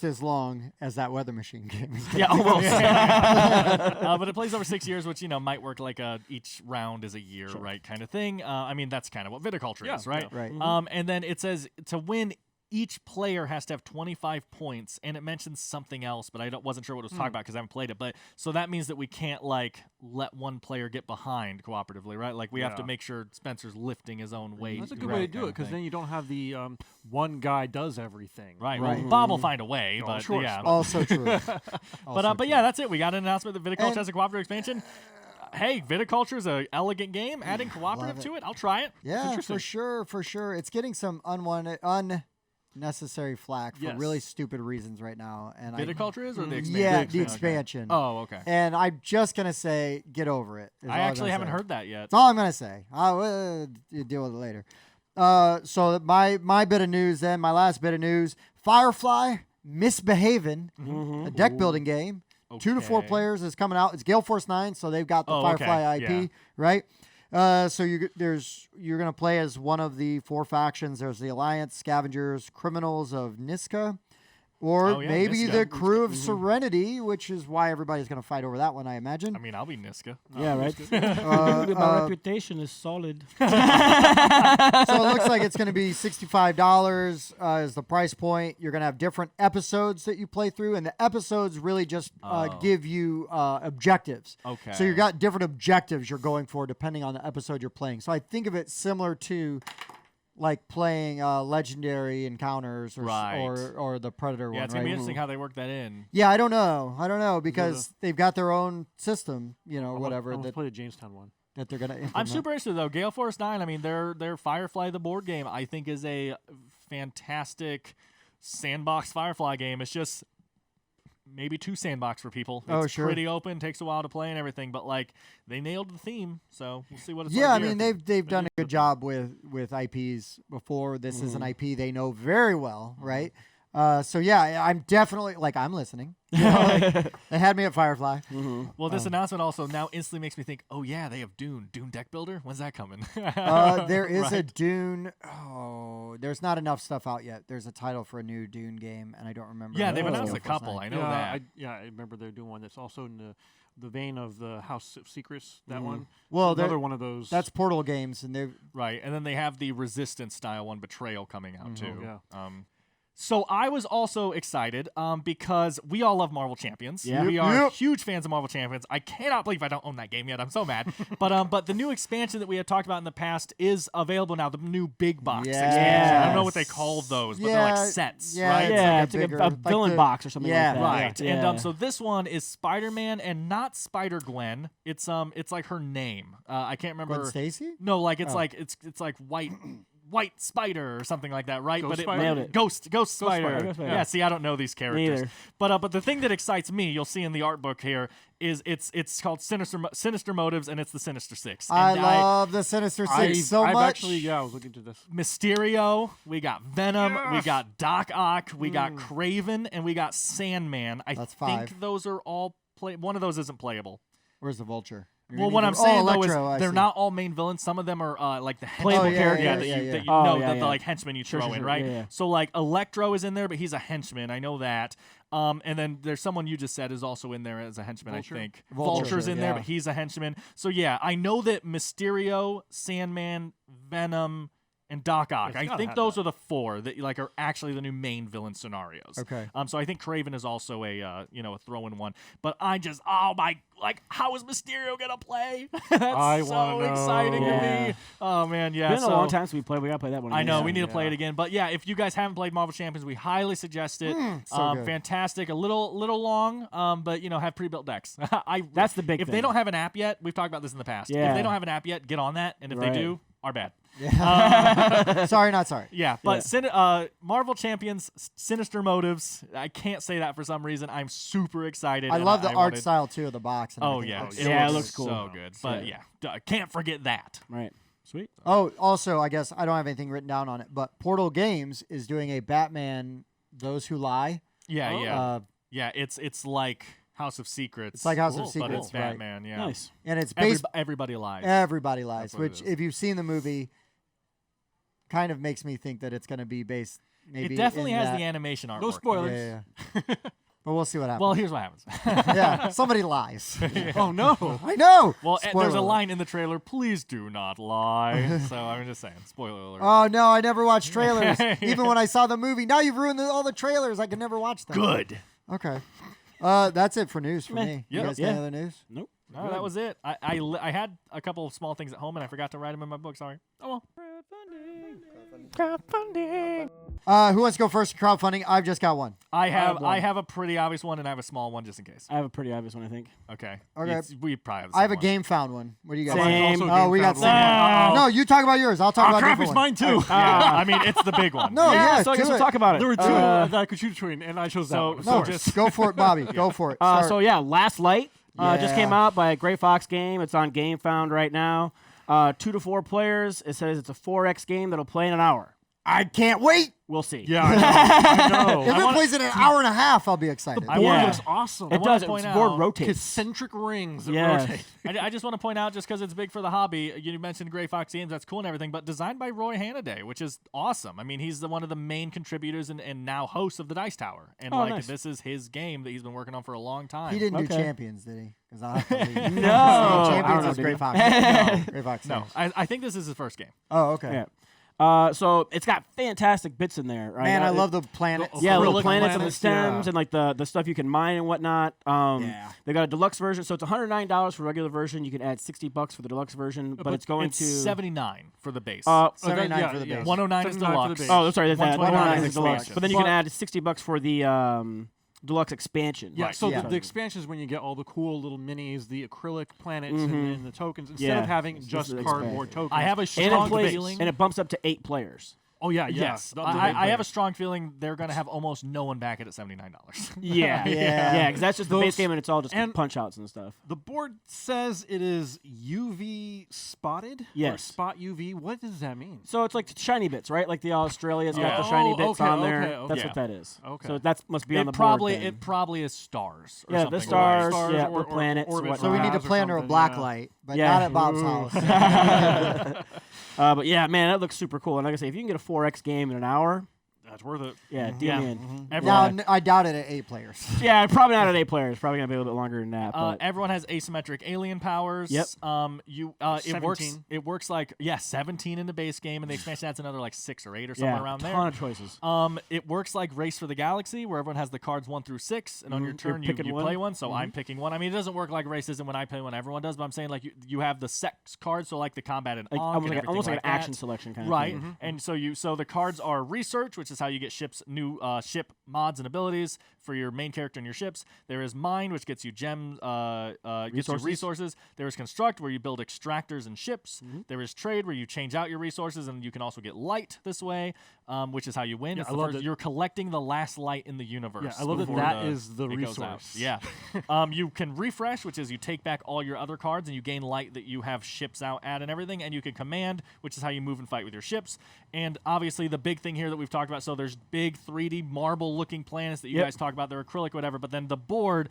as long as that weather machine game. Yeah, almost. But it plays over 6 years, which might work like each round is a year, right, kind of thing. I mean, that's kind of what Viticulture is, right? yeah. Right. And then it says to win, each player has to have 25 points, and it mentions something else, but I wasn't sure what it was talking about because I haven't played it. But so that means that we can't like let one player get behind cooperatively, right? Like we have to Yeah. make sure Spencer's lifting his own weight. That's a good right, way to do kind it of because thing. then you don't have the one guy does everything. Right. Right. Well, Bob will find a way, Oh, but sure. yeah. Also true. But yeah, that's it. We got an announcement that Viticulture And- has a cooperative expansion. Hey, Viticulture is an elegant game. Adding cooperative Love to it, I'll try it. Yeah, interesting. for sure. It's getting some unnecessary flack for Yes. really stupid reasons right now. And Viticulture is or the expansion? yeah, the Okay. expansion. Oh, okay. And I'm just gonna say, get over it. is all I I'm actually gonna haven't say. heard that yet. That's all I'm gonna say. I'll deal with it later. So my bit of news then, my last bit of news: Firefly, Misbehavin, a deck building game. 2 to 4 Okay. players is coming out. It's Gale Force 9, so they've got the Oh, okay. Firefly IP, Yeah. right? So you're gonna play as one of the 4 factions. There's the Alliance, Scavengers, Criminals of Niska, or Oh, yeah, maybe Niska. the Crew of Serenity, which is why everybody's gonna fight over that one, I imagine. I mean, I'll be Niska. Yeah, right. Uh, My reputation is solid. So it looks like it's going to be $65 is the price point. You're going to have different episodes that you play through, and the episodes really just give you objectives. Okay. So you got different objectives you're going for depending on the episode you're playing. So I think of it similar to like playing Legendary Encounters or the Predator one. Yeah, it's gonna be right? interesting how they work that in. Yeah, I don't know because they've got their own system, whatever I want to that play the Jamestown one. that they're gonna implement. I'm super interested though. Gale Force 9. I mean, their Firefly the board game I think is a fantastic sandbox Firefly game. It's just maybe too sandbox for people. It's pretty open, takes a while to play and everything, but like they nailed the theme, so we'll see what it's like. Yeah, I mean they've done a good job with IPs before. This is an IP they know very well, right? So yeah, I'm definitely I'm listening. They had me at Firefly. Well, this announcement also now instantly makes me think, oh yeah, they have Dune deck builder. When's that coming? There is a Dune. Oh, there's not enough stuff out yet. There's a title for a new Dune game, and I don't remember. Yeah, they've what announced a it was couple. like. I know that. I remember they're doing one that's also in the vein of the House of Secrets. That one. Well, another one of those. That's Portal Games, and they're Right, and then they have the Resistance style one, Betrayal, coming out too. Yeah. So I was also excited because we all love Marvel Champions. Yeah. We are huge fans of Marvel Champions. I cannot believe I don't own that game yet. I'm so mad. But the new expansion that we had talked about in the past is available now. The new big box expansion. I don't know what they call those, but they're like sets, right? Yeah, it's it's like like a villain box or something like that. Right. Yeah. And so this one is Spider-Man and not Spider-Gwen. It's like her name. I can't remember. Gwen Stacy? No, like it's like white spider or something like that, right? Ghost but Spider? Nailed it. Ghost Spider. Ghost Spider. Yeah, see, I don't know these characters. Neither. But the thing that excites me, you'll see in the art book here, is it's called Sinister Motives, and it's the Sinister Six. And I love the Sinister Six so I've much. Actually, I was looking to this. Mysterio, we got Venom, we got Doc Ock, we got Kraven, and we got Sandman. That's think 5. those are all one of those isn't playable. Where's the Vulture? Well, what I'm saying though Electro, is they're not all main villains. Some of them are like the Playable henchmen characters. that you Oh, know, yeah, the yeah. like henchmen you throw in, right? Yeah. So like Electro is in there, but he's a henchman. I know that. And then there's someone you just said is also in there as a henchman. Vulture? I think Vulture, Vulture's in there, yeah. but he's a henchman. So yeah, I know that Mysterio, Sandman, Venom, and Doc Ock. It's I gotta think have those that. are the 4 that like are actually the new main villain scenarios. Okay. So I think Kraven is also a throw-in one. But how is Mysterio gonna play? That's I so wanna know. exciting to Yeah. me. Oh man, yeah. It's been a long time since we played. We gotta play that one. I know again. we need to play it again, but yeah, if you guys haven't played Marvel Champions, we highly suggest it. so good. Fantastic, a little long, but have pre-built decks. That's the big If thing. they don't have an app yet, we've talked about this in the past. Yeah. If they don't have an app yet, get on that, and if Right. they do, are bad. Sorry, not sorry. Yeah, but Marvel Champions, Sinister Motives. I can't say that for some reason. I'm super excited. I and love the art wanted- style too of the box. And Oh everything. yeah, it looks cool. so good. But can't forget that. Right. Sweet. Oh, also, I guess I don't have anything written down on it, but Portal Games is doing a Batman Those Who Lie. Yeah. It's like House of Secrets. It's like House of but Secrets, it's right. Batman. Yeah, Nice. And it's based Everybody lies. Everybody Lies, That's what it which is. if you've seen the movie, kind of makes me think that it's going to be based maybe It definitely in has that. the animation artwork. No spoilers. Yeah. But we'll see what happens. Well, here's what happens. yeah, somebody lies. Oh no! I know. Well, Spoiler there's a alert. line in the trailer. Please do not lie. So I'm just saying. Spoiler alert. Oh no, I never watched trailers. Even when I saw the movie. Now you've ruined all the trailers. I can never watch them. Good. Okay. That's it for news for Meh. me. Yep. You guys got Yeah. any other news? Nope. No, that was it. I had a couple of small things at home and I forgot to write them in my book. Sorry. Oh well. Crowdfunding. Who wants to go first? Crowdfunding. I've just got one. I one. have a pretty obvious one and I have a small one just in case. I have a pretty obvious one, I think. Okay. Okay. We probably have the I have a same one. game found one. What do you guys? Same. Also Oh, we got GameFound same. one. No, you talk about yours. I'll talk about Crap, different it's one. mine too. Yeah, I mean it's the big one. No, yeah, so I guess do we'll it. talk about it. There were two that I could choose between, and I chose that one. No, So just go for it, Bobby. Go for it. Start. So yeah, Last Light just Yeah. came out by a Gray Fox game. It's on GameFound right now. 2 to 4 players. It says it's a 4X game that'll play in an hour. I can't wait. We'll see. yeah, I know. If it plays in an hour and a half, I'll be excited. The board Yeah. looks awesome. It wanna does. point Its board out- rotates. Concentric rings that Yes. rotate. I just want to point out, just because it's big for the hobby, you mentioned Gray Fox Games, that's cool and everything, but designed by Roy Hanaday, which is awesome. I mean, he's one of the main contributors and now host of the Dice Tower. And Nice. this is his game that he's been working on for a long time. He didn't do Okay. Champions, did he? Because I have to leave. No. I Champions don't is know, Gray dude. Fox. No, Gray Fox. No, yes. I think this is his first game. Oh, okay. Yeah. So it's got fantastic bits in there. Right? Man, I love the planets. Yeah, acrylic the planets and the planets, stems yeah. and like the stuff you can mine and whatnot. Yeah. They got a deluxe version, so it's $109 for regular version. You can add $60 for the deluxe version, but it's going it's to $79 for the base. 79 for the base. 109 is 79 for the deluxe. base. Oh, sorry, that's 129 is is deluxe. expansion. But then you can add $60 for the deluxe expansion. Yeah, Right. so Yeah. The expansion is when you get all the cool little minis, the acrylic planets, and the tokens, instead of having It's just the cardboard expansion. tokens. I have a And strong it plays, feeling. and it bumps up to 8 players. Oh, yeah, Yes, The I big have a players. strong feeling they're going to have almost no one back it at $79. Yeah, Yeah. because that's just the base game, and it's all just and- punch outs and stuff. The board says it is UV spotted? Or Yes. spot UV. What does that mean? So it's like the shiny bits, right? Like the AuZtralia's got the Oh, shiny bits okay, on there. okay, That's okay. what that is. Okay. So that must be on the It probably board. then. it probably is stars. Or Yeah, something the stars, Stars yeah, or- or planets, or orbit whatnot. So we need to Or play under a something, black yeah. light, but Yeah. not at Bob's Ooh. house. But yeah, man, that looks super cool. And like I say, if you can get a 4X game in an hour, That's worth it. yeah, Yeah. DM in. Now, Everyone, I doubt it at 8 players. Yeah, probably not at 8 players. Probably gonna be a little bit longer than that. But everyone has asymmetric alien powers. Yep. It works. 17. It works like 17 in the base game, and the expansion adds another like 6 or 8 or somewhere yeah, around ton there. of choices. It works like Race for the Galaxy, where everyone has the cards 1 through 6, and on your You're turn you picking one. play one. So I'm picking one. I mean, it doesn't work like Race isn't when I play one. Everyone does, but I'm saying like you have the sex cards, so like the combat and Like, Ankh almost and like, almost like everything an that. action selection kind Right, of thing. and so the cards are research, which is how you get new ship mods and abilities for your main character and your ships. There is mind, which gets you gems, gets you resources. There is construct, where you build extractors and ships. There is trade, where you change out your resources, and you can also get light this way, which is how you win. Yeah, It's I the love first- that- you're collecting the last light in the universe. Yeah, I love that before that is the it goes out. resource. Yeah. You can refresh, which is you take back all your other cards and you gain light that you have ships out at and everything. And you can command, which is how you move and fight with your ships. And obviously the big thing here that we've talked about, so there's big 3D marble-looking planets that you guys talk about. They're acrylic, whatever. But then the board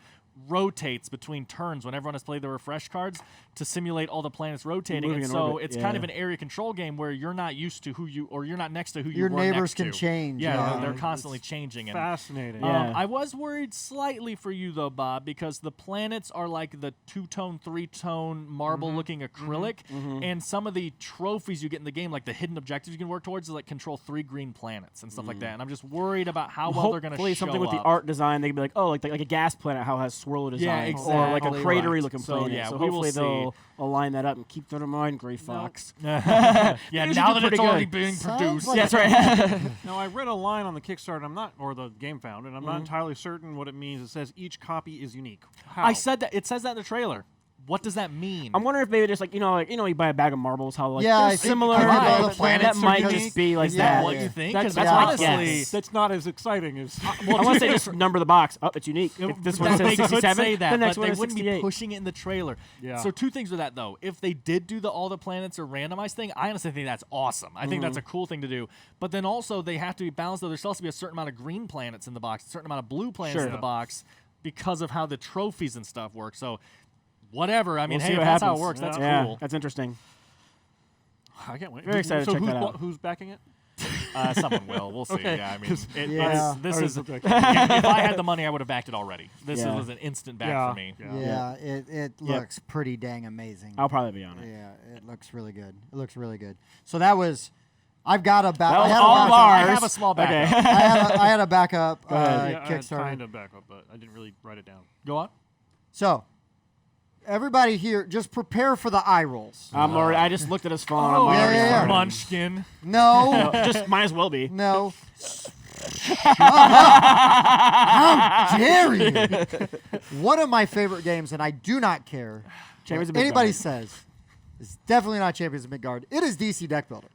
rotates between turns when everyone has played the refresh cards to simulate all the planets rotating. Moving And in so orbit, it's kind of an area control game where you're not used to you're not next to who Your you were neighbors next can to. change. Yeah, Yeah. they're constantly changing. And Fascinating. Yeah. I was worried slightly for you though, Bob, because the planets are like the 2-tone, 3-tone marble-looking acrylic, and some of the trophies you get in the game, like the hidden objectives you can work towards, is like control 3 green planets and stuff like that. And I'm just worried about how well they're going to show Hopefully something with the up. art design, they can be like, oh, like a gas planet, how it has swirl design, or like a exactly cratery right. looking So, planet. yeah, so we will hopefully see. they'll align that up and keep that in mind, Gray Fox. Yeah, Usually now do that it's pretty already good. being Sounds produced. like- Yeah, that's right. Now, I read a line on the Kickstarter, or the Game Found, and I'm not entirely certain what it means. It says each copy is unique. How? I said that. It says that in the trailer. What does that mean? I'm wondering if maybe just like you buy a bag of marbles, how like Yeah, they're I think similar. I think all but the that planets are might unique. just be like Is Yeah, that what yeah. you think? That's- 'Cause that's my honestly, guess. That's not as exciting as. I want to say just number the box. Oh, it's unique. If this one They says could 67, say that, the next but one they is wouldn't 68. be pushing it in the trailer. Yeah. So 2 things with that though. If they did do all the planets are randomized thing, I honestly think that's awesome. I think that's a cool thing to do. But then also they have to be balanced though. There still has to be a certain amount of green planets in the box, a certain amount of blue planets in the box, because of how the trophies and stuff work. So whatever. I mean, We'll hey, see if what that's how it happens. works. That's Yeah, cool. that's interesting. I can't wait. Very excited to so check that out. Who's backing it? Someone will. We'll see. Okay. Yeah, I mean, Yeah. this is. Okay. If I had the money, I would have backed it already. This Yeah. was an instant back Yeah. for me. Yeah, it looks pretty dang amazing. I'll probably be on it. Yeah, it looks really good. It looks really good. So that was, I've got a back. That I was had a all backup. ours. I have a small backup. Okay. I had a backup ahead. Yeah, I had Kickstarter. kind of backup, but I didn't really write it down. Go on. So, everybody here, just prepare for the eye rolls. I'm already. I just looked at his phone. Oh, I'm already yeah, yeah. started. Munchkin. No, Just might as well be. no. How dare you? One of my favorite games, and I do not care Champions what of anybody Midgard. says, is definitely not Champions of Midgard. It is DC Deck Builder.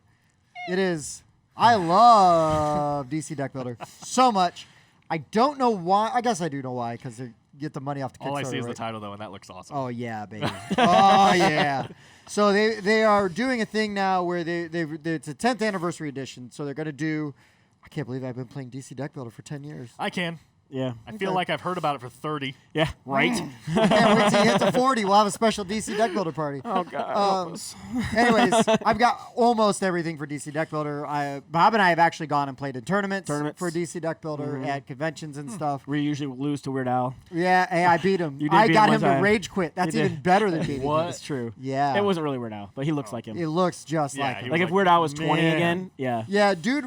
It is. I love DC Deck Builder so much. I don't know why. I guess I do know why, because they get the money off the Kickstarter. All I see is the right? title though, and that looks awesome. Oh yeah, baby. Oh yeah. So they are doing a thing now where it's a 10th anniversary edition. So they're gonna do. I can't believe I've been playing DC Deck Builder for 10 years. I can. Yeah. I feel like I've heard about it for 30. Yeah. Right. I can't wait till you hit to 40. We'll have a special DC Deck Builder party. Oh God. Anyways, I've got almost everything for DC Deck Builder. Bob and I have actually gone and played in tournaments. For DC Deck Builder at conventions and stuff. We usually lose to Weird Al. Yeah, hey, I beat him. You did I beat got him him one to time. rage quit. That's even better than beating him. That's true. Yeah. It wasn't really Weird Al, but he looks like him. It looks just like him. Like if Weird Al was 20 again, yeah. Yeah, dude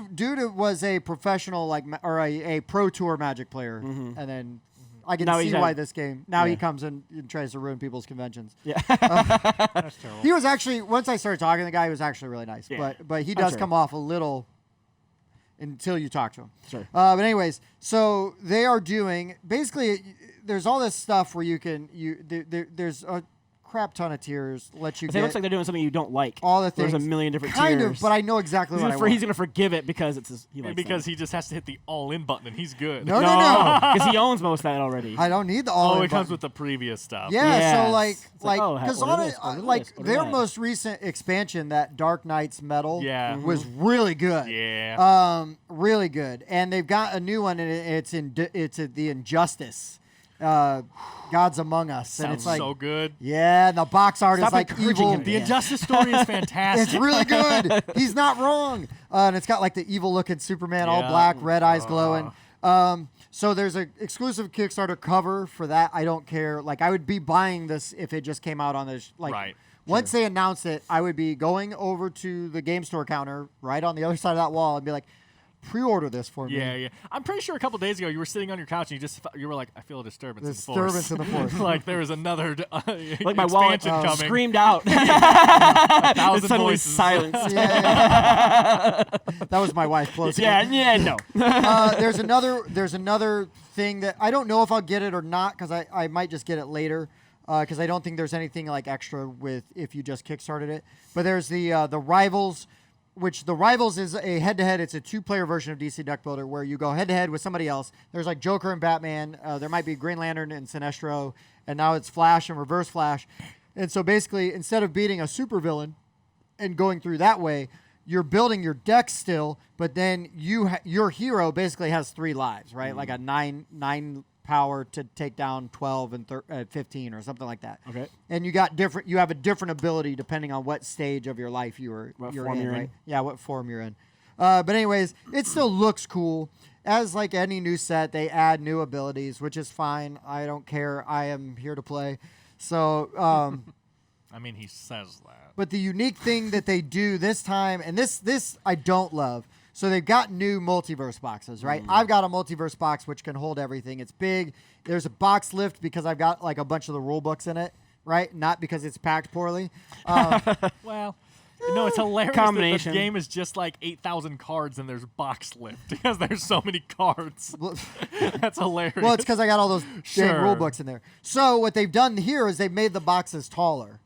was a professional or a pro tour Magic player, and then I can see why this game. Now he comes in and tries to ruin people's conventions. Yeah, That's terrible. he was actually once I started talking to the guy, he was actually really nice. Yeah. But he does come off a little until you talk to him. Sure. But anyways, so they are doing basically. There's all this stuff where you can there's a crap ton of tiers. It looks like they're doing something you don't like. all the things. There's a million different kind tiers. of, but I know exactly what I want. He's gonna forgive it because he likes Because he just has to hit the all-in button and he's good. No. because he owns most of that already. I don't need the all. it comes with the previous stuff. Yeah, so Yes. It's like, because order this, order this, order their that. most recent expansion, that Dark Knights Metal, Yeah. was really good. Yeah. Really good. And they've got a new one, and it's the Injustice, Gods Among Us, and Sounds it's like so good. yeah, and the box art Stop is like encouraging evil. him. The Injustice story is fantastic. It's really good. He's not wrong. And it's got like the evil-looking Superman, all Yeah. black, red eyes glowing. So there's an exclusive Kickstarter cover for that. I don't care. Like I would be buying this if it just came out on this. Like Right. once they announce it, I would be going over to the game store counter right on the other side of that wall and be like, pre-order this for me. Yeah. I'm pretty sure a couple days ago you were sitting on your couch and you were like, I feel a disturbance in the Disturbance in the force. like there was another Like my wallet expansion coming. screamed out. Thousand Suddenly voices. silence. Yeah. That was my wife closing. No. There's another thing that I don't know if I'll get it or not because I might just get it later because I don't think there's anything like extra with if you just kickstarted it. But there's the Rivals, which the Rivals is a head-to-head. It's a two-player version of DC Deck Builder where you go head-to-head with somebody else. There's like Joker and Batman. There might be Green Lantern and Sinestro, and now it's Flash and Reverse Flash. And so basically, instead of beating a supervillain and going through that way, you're building your deck still, but then your hero basically has 3 lives, right? Like a 9 power to take down 12 and 15 or something like that. Okay. And you have a different ability depending on what stage of your life you're form in, you're right? in. Yeah, what form you're in. But anyways, it still looks cool. As like any new set, they add new abilities, which is fine. I don't care. I am here to play. So, I mean, he says that. but the unique thing that they do this time, and this I don't love. So they've got new multiverse boxes, right? I've got a multiverse box which can hold everything. It's big. There's a box lift because I've got like a bunch of the rule books in it, right? Not because it's packed poorly. Well, no, it's hilarious Combination. that the game is just like 8,000 cards and there's box lift because there's so many cards. That's hilarious. Well, it's because I got all those dang rule Sure. books in there. So what they've done here is they've made the boxes taller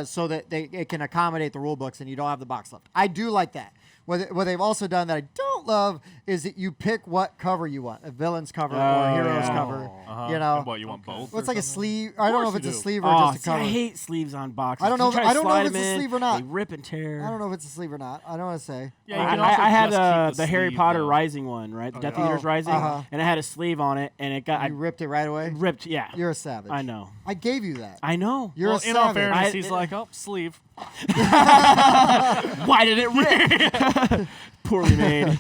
so that it can accommodate the rule books and you don't have the box lift. I do like that. What they've also done that I don't love is that you pick what cover you want, a villain's cover or a hero's cover. You know, What, you want both? well, it's or like a something? sleeve. I don't know if course it's you a do. sleeve or just a cover. I hate sleeves on boxes. I don't know You if- try I to don't know slide if it's them a in, sleeve or not. They rip and tear. I don't know if it's a sleeve or not. I don't want to say. Yeah, you can also I had just keep the Harry sleeve, Potter though. Rising one, right? The Death Oh, Eaters Rising, and it had a sleeve on it, and it got You ripped it right away. ripped. Yeah, You're a savage. I know. I gave you that. I know. You're Well, a in all savage. fairness, I- he's like, oh, sleeve. Why did it rip? Poorly made.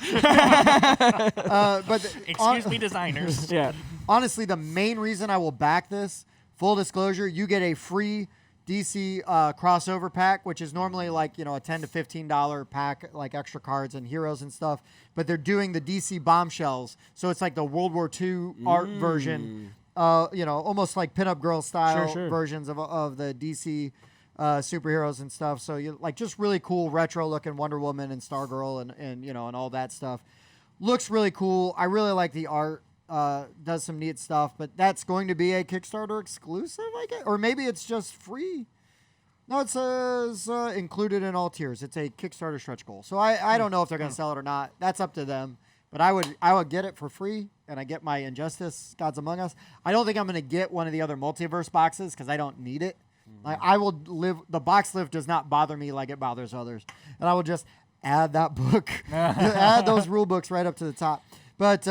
But Excuse me, designers. Yeah. honestly, the main reason I will back this, full disclosure, you get a free DC crossover pack, which is normally like, a $10 to $15 pack, like extra cards and heroes and stuff. But they're doing the DC bombshells, so it's like the World War II art version. Almost like pinup girl style Sure. versions of the DC superheroes and stuff. So you like just really cool retro looking Wonder Woman and Stargirl and all that stuff. Looks really cool. I really like the art. Does some neat stuff, but that's going to be a Kickstarter exclusive, I guess, or maybe it's just free. No, it says included in all tiers. It's a Kickstarter stretch goal, so I don't know if they're going to sell it or not. That's up to them. But I would get it for free, and I get my Injustice Gods Among Us. I don't think I'm going to get one of the other multiverse boxes because I don't need it. Like I will live. The box lift does not bother me like it bothers others, and I will just add that book, add those rule books right up to the top. But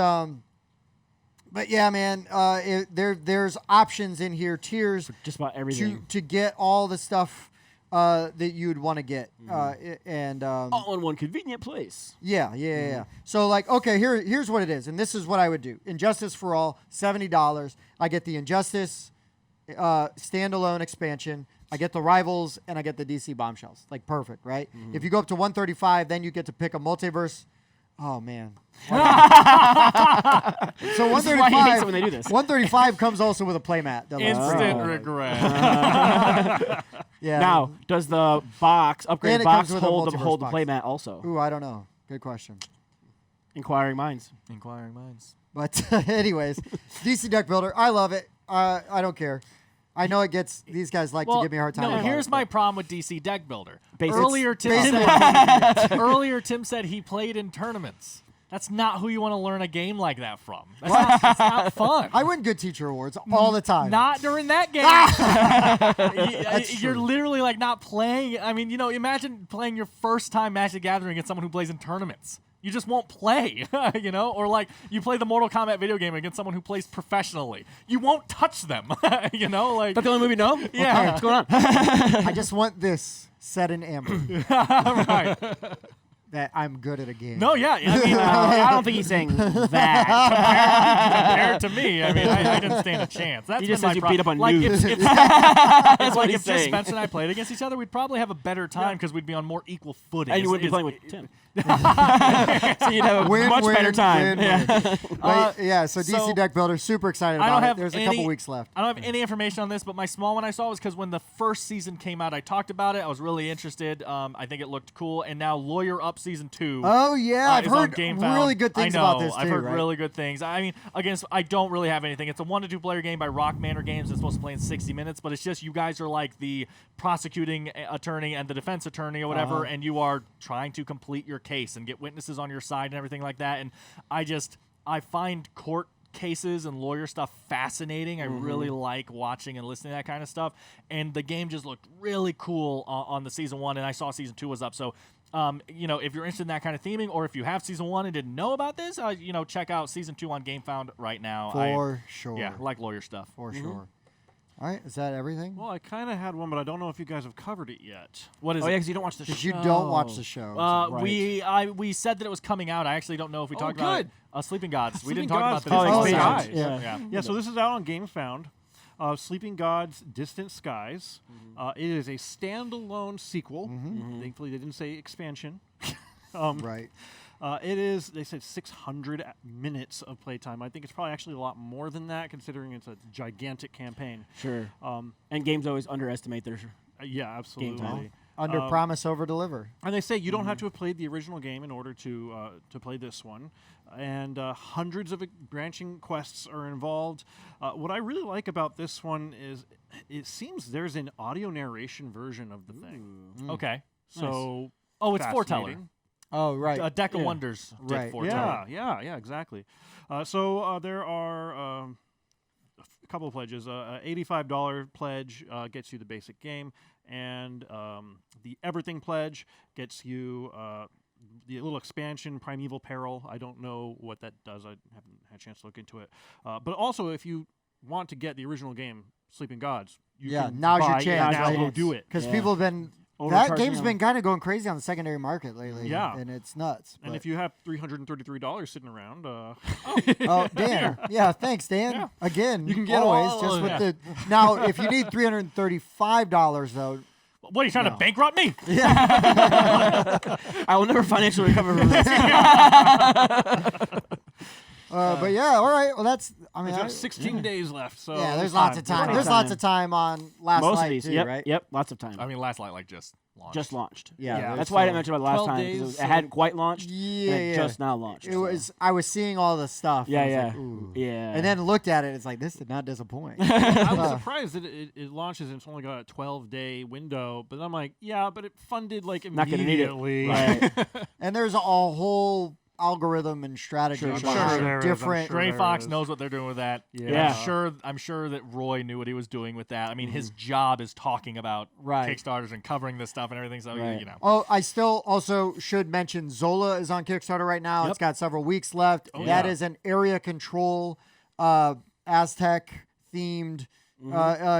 But yeah, man, there's options in here, tiers For just about everything. to get all the stuff that you'd want to get, and All in one convenient place. yeah. So like, okay, here's what it is, and this is what I would do. Injustice for All, $70. I get the Injustice standalone expansion. I get the Rivals, and I get the DC Bombshells. Like, perfect, right? If you go up to 135, then you get to pick a multiverse. Oh man. So 135. Why he hates it when they do this. 135 comes also with a playmat. Instant regret. Yeah. Now, does the upgrade And it box comes with a hold the multiverse box. playmat also? Ooh, I don't know. Good question. Inquiring minds. Inquiring minds. But anyways, DC Deck Builder, I love it. I don't care. I know it gets these guys like to give me a hard time. No, about here's it, my but- problem with DC Deck Builder. Basics. Earlier, Tim said he played in tournaments. That's not who you want to learn a game like that from. That's not fun. I win Good Teacher Awards all the time. Not during that game. You're literally like not playing. I mean, imagine playing your first time Magic the Gathering against someone who plays in tournaments. You just won't play, or like you play the Mortal Kombat video game against someone who plays professionally. You won't touch them, like. That's the only movie you know? Yeah. Okay, what's going on? I just want this set in amber Right. that I'm good at a game. No, yeah. I mean, I don't think he's saying that. compared to me, I mean, I didn't stand a chance. That's He just been says my you beat up on like, noobs. It's That's what like he's if just saying. Spencer and I played against each other, we'd probably have a better time because we'd be on more equal footing. And you wouldn't be Is- playing with Tim. So you'd have a much better time. win. But, yeah, so DC so Deck Builder, super excited I don't about it. have There's a any- couple weeks left. I don't have any information on this, but my small one I saw was because when the first season came out, I talked about it. I was really interested. I think it looked cool. And now Lawyer Up Season 2. Oh, yeah. I've is on heard GameFound. really good things I know, about this, too. I've heard right? really good things. I mean, I don't really have anything. It's a 1 to 2 player game by Rock Manor Games. It's supposed to play in 60 minutes, but it's just you guys are like the prosecuting attorney and the defense attorney or whatever, and you are trying to complete your case and get witnesses on your side and everything like that. And I find court cases and lawyer stuff fascinating. I really like watching and listening to that kind of stuff. And the game just looked really cool on the season 1, and I saw season 2 was up. So if you're interested in that kind of theming, or if you have season 1 and didn't know about this, check out season 2 on GameFound right now. For sure. Yeah, I like lawyer stuff. For sure. All right, is that everything? Well, I kind of had one, but I don't know if you guys have covered it yet. What is Oh, it? yeah, because you don't watch the show. Because you don't watch the show. Right. We said that it was coming out. I actually don't know if we talked about good. it. Sleeping Gods. We Sleeping didn't talk Gods, about this. Distant Oh, Skies. yeah. Yeah, so this is out on GameFound. Sleeping Gods, Distant Skies. It is a standalone sequel. Thankfully, they didn't say expansion. Right. It is, they said 600 minutes of playtime. I think it's probably actually a lot more than that, considering it's a gigantic campaign. Sure. And games always underestimate their. Yeah, absolutely. Under promise, over deliver. And they say you don't have to have played the original game in order to play this one. And hundreds of branching quests are involved. What I really like about this one is it seems there's an audio narration version of the thing. Okay. So, Oh, it's Foreteller. fascinating. Oh, right. A Deck of Wonders did Right. Foreteller. Yeah, exactly. So there are a couple of pledges. $85 pledge gets you the basic game, and the Everything pledge gets you the little expansion, Primeval Peril. I don't know what that does. I haven't had a chance to look into it. But also, if you want to get the original game, Sleeping Gods, you can now's your buy it chance. now. Right? Go do it. Because people have been... That Overcharging game's them. been kind of going crazy on the secondary market lately. Yeah. And it's nuts. And but- if you have $333 sitting around, Oh, Dan. Yeah, thanks, Dan. Yeah. Again, You can get always all just of with that. the. Now, if you need $335 though, What, are you trying to bankrupt me? I will never financially recover from this. but yeah, all right. Well, that's. I mean, we've got 16 days left. So yeah, there's lots of time. There's lots of time on last Most night of these. too, Yep. right? Yep. Lots of time. I mean, Last Light just launched. Just launched. Yeah, That's why I didn't so- mention about it last 12 time. days, Because it so- hadn't quite launched. Yeah, and it yeah. just now launched. It so. was. I was seeing all the stuff. Yeah, and I was yeah. like, ooh. Yeah. And then looked at it. It's like this did not disappoint. I was surprised that it launches and it's only got a 12-day window. But I'm like, yeah, but it funded like Not gonna need it. immediately. Right. And there's a whole algorithm and strategy Sure, behind sure there is, I'm different. sure. Gray there Fox is. knows what they're doing with that. Yeah. I'm sure that Roy knew what he was doing with that. I mean, his job is talking about Right. Kickstarters and covering this stuff and everything. So Right. you know. Oh, I still also should mention Xola is on Kickstarter right now. Yep. It's got several weeks left. Oh, That yeah. is an area control Aztec themed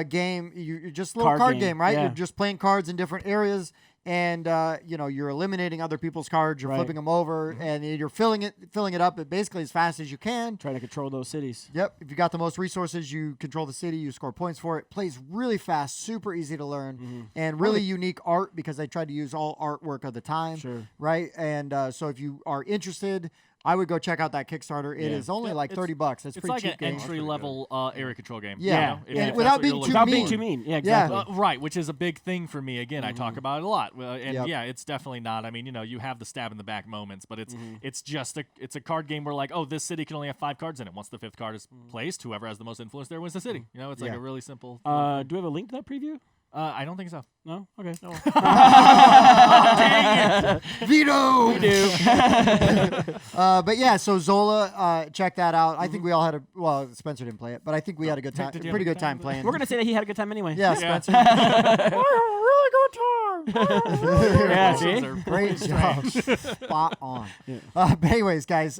game. You're just a little card game, right? Yeah. You're just playing cards in different areas, and you're eliminating other people's cards. You're flipping them over, and you're filling it up basically as fast as you can. Trying to control those cities. Yep. If you got the most resources, you control the city. You score points for it. Plays really fast, super easy to learn, and really unique art because they tried to use all artwork of the time. Sure. Right. And so if you are interested, I would go check out that Kickstarter. It is only like $30. It's pretty like cheap an game. entry-level area control game. Yeah. You know, And if without that's what you're being looking too Without mean. being too mean. Yeah, exactly. Right, which is a big thing for me. Again, I talk about it a lot. And Yep. it's definitely not. I mean, you have the stab in the back moments, but it's just a card game where like, oh, this city can only have 5 cards in it. Once the 5th card is placed, whoever has the most influence there wins the city. It's like a really simple. Do we have a link to that preview? I don't think so. No? Okay. No. Dang it! Veto! We do. But yeah, so Xola, check that out. I think we all had Spencer didn't play it, but I think we had a good time. Did you Pretty have a good good time time? playing. We're going to say that he had a good time anyway. Yeah, Yeah. Spencer. Really good time. Yeah, see? Great job. Spot on. But anyways, guys,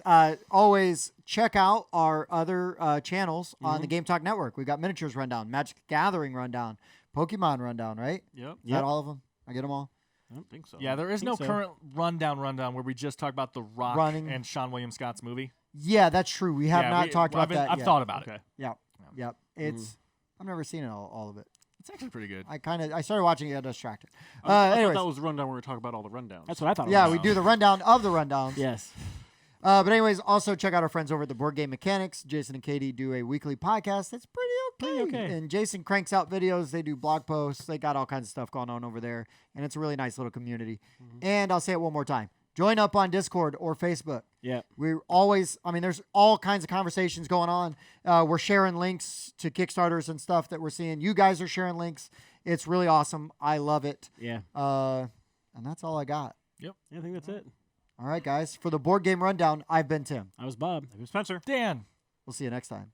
always check out our other channels on the Game Talk Network. We've got Miniatures Rundown, Magic the Gathering Rundown, Pokemon Rundown, right? Yep. Is that all of them? I get them all? I don't think so. Yeah, there is no so. current rundown where we just talk about The Rock Running. and Sean William Scott's movie. Yeah, that's true. We have not talked about that I've yet. thought about Okay. it. Yep. It's I've never seen all of it. It's actually pretty good. I started watching it, got distracted. I thought Anyways, that was the rundown where we talk about all the rundowns. That's what I thought. yeah, it was. we do the rundown of the rundowns. Yes. But anyways, also check out our friends over at the Board Game Mechanics. Jason and Katie do a weekly podcast that's pretty okay. And Jason cranks out videos. They do blog posts. They got all kinds of stuff going on over there. And it's a really nice little community. And I'll say it one more time. Join up on Discord or Facebook. Yeah. We're always, there's all kinds of conversations going on. We're sharing links to Kickstarters and stuff that we're seeing. You guys are sharing links. It's really awesome. I love it. Yeah. And that's all I got. Yeah, I think that's it. All right, guys. For the Board Game Rundown, I've been Tim. I was Bob. Spencer. Dan. We'll see you next time.